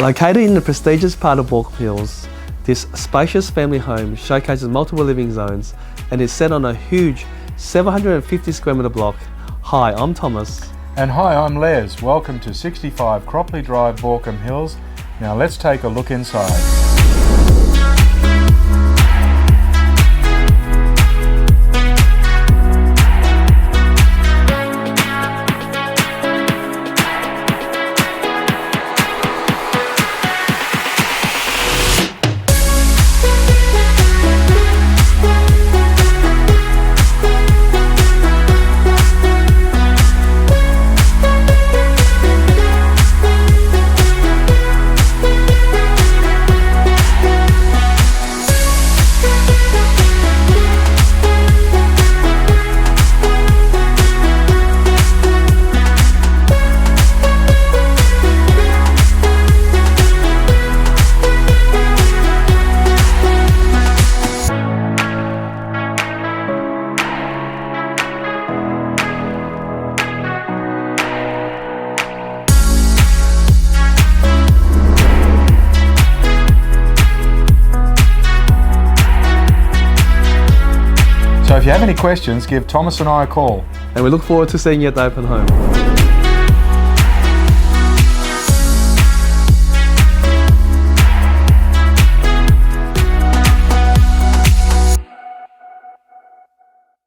Located in the prestigious part of Baulkham Hills, this spacious family home showcases multiple living zones and is set on a huge 750 square metre block. Hi, I'm Thomas. And hi, I'm Les. Welcome to 65 Cropley Drive, Baulkham Hills. Now let's take a look inside. So if you have any questions, give Thomas and I a call. And we look forward to seeing you at the open home.